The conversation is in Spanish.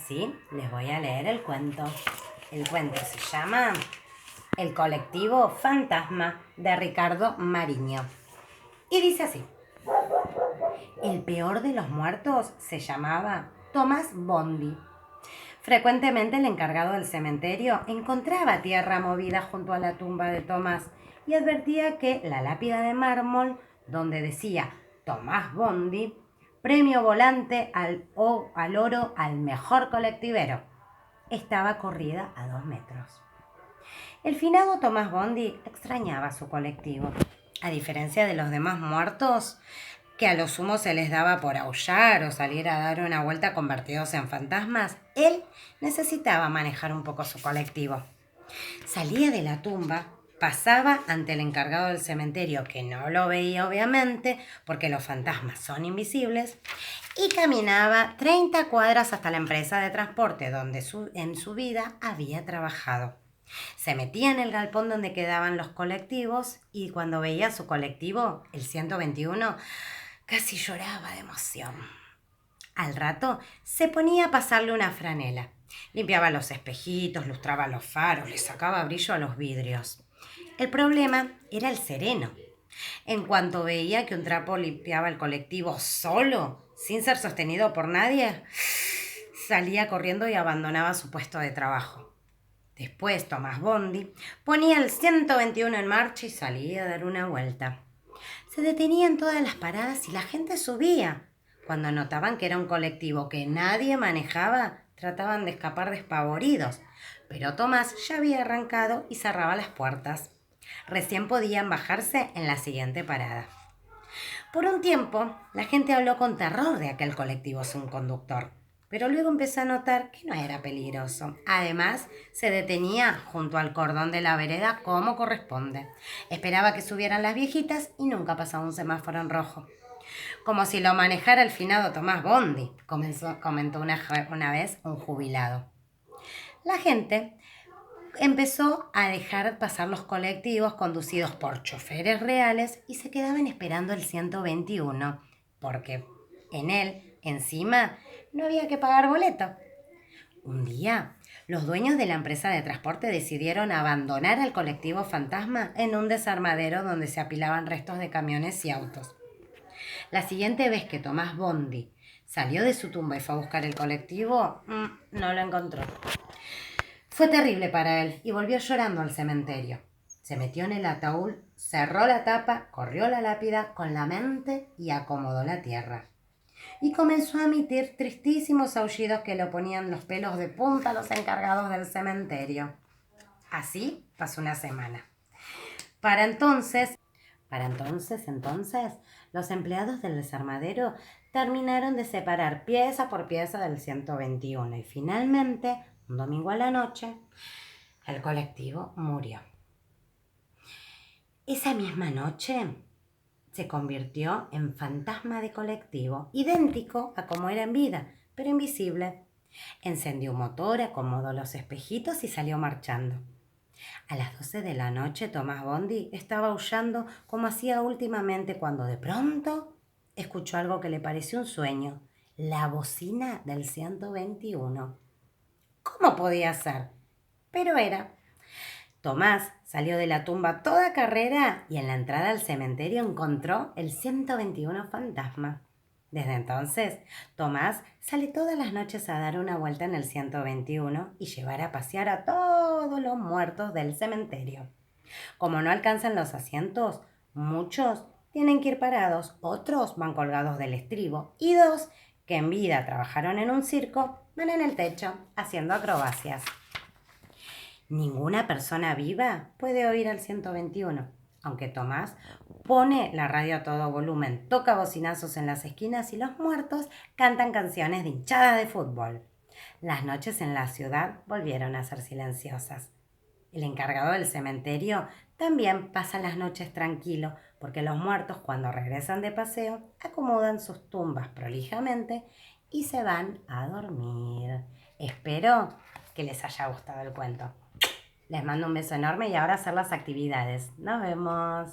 Así les voy a leer el cuento. El cuento se llama El colectivo fantasma de Ricardo Mariño. Y dice así. El peor de los muertos se llamaba Tomás Bondi. Frecuentemente el encargado del cementerio encontraba tierra movida junto a la tumba de Tomás y advertía que la lápida de mármol, donde decía Tomás Bondi, premio volante al oro al mejor colectivero, estaba corrida a 2 metros. El finado Tomás Bondi extrañaba su colectivo. A diferencia de los demás muertos, que a lo sumo se les daba por aullar o salir a dar una vuelta convertidos en fantasmas, él necesitaba manejar un poco su colectivo. Salía de la tumba, pasaba ante el encargado del cementerio, que no lo veía obviamente, porque los fantasmas son invisibles, y caminaba 30 cuadras hasta la empresa de transporte donde en su vida había trabajado. Se metía en el galpón donde quedaban los colectivos y cuando veía su colectivo, el 121, casi lloraba de emoción. Al rato se ponía a pasarle una franela. Limpiaba los espejitos, lustraba los faros, le sacaba brillo a los vidrios. El problema era el sereno. En cuanto veía que un trapo limpiaba el colectivo solo, sin ser sostenido por nadie, salía corriendo y abandonaba su puesto de trabajo. Después Tomás Bondi ponía el 121 en marcha y salía a dar una vuelta. Se detenían todas las paradas y la gente subía. Cuando notaban que era un colectivo que nadie manejaba, trataban de escapar despavoridos. Pero Tomás ya había arrancado y cerraba las puertas. Recién podían bajarse en la siguiente parada. Por un tiempo, la gente habló con terror de aquel colectivo sin conductor, pero luego empezó a notar que no era peligroso. Además, se detenía junto al cordón de la vereda como corresponde. Esperaba que subieran las viejitas y nunca pasaba un semáforo en rojo. Como si lo manejara el finado Tomás Bondi, comentó una vez un jubilado. La gente empezó a dejar pasar los colectivos conducidos por choferes reales y se quedaban esperando el 121, porque en él, encima, no había que pagar boleto. Un día, los dueños de la empresa de transporte decidieron abandonar al colectivo fantasma en un desarmadero donde se apilaban restos de camiones y autos. La siguiente vez que Tomás Bondi salió de su tumba y fue a buscar el colectivo, no lo encontró. Fue terrible para él y volvió llorando al cementerio. Se metió en el ataúd, cerró la tapa, corrió la lápida con la mente y acomodó la tierra. Y comenzó a emitir tristísimos aullidos que le ponían los pelos de punta a los encargados del cementerio. Así pasó una semana. Para entonces, los empleados del desarmadero terminaron de separar pieza por pieza del 121 y finalmente, un domingo a la noche, el colectivo murió. Esa misma noche se convirtió en fantasma de colectivo, idéntico a como era en vida, pero invisible. Encendió un motor, acomodó los espejitos y salió marchando. A las 12 de la noche Tomás Bondi estaba aullando como hacía últimamente cuando de pronto escuchó algo que le pareció un sueño, la bocina del 121. ¿Cómo podía ser? Pero era. Tomás salió de la tumba a toda carrera y en la entrada al cementerio encontró el 121 fantasma. Desde entonces, Tomás sale todas las noches a dar una vuelta en el 121 y llevar a pasear a todos los muertos del cementerio. Como no alcanzan los asientos, muchos tienen que ir parados, otros van colgados del estribo y 2, que en vida trabajaron en un circo, van en el techo haciendo acrobacias. Ninguna persona viva puede oír al 121, aunque Tomás pone la radio a todo volumen, toca bocinazos en las esquinas y los muertos cantan canciones de hinchadas de fútbol. Las noches en la ciudad volvieron a ser silenciosas. El encargado del cementerio también pasa las noches tranquilo, porque los muertos cuando regresan de paseo acomodan sus tumbas prolijamente y se van a dormir. Espero que les haya gustado el cuento. Les mando un beso enorme y ahora hacer las actividades. Nos vemos.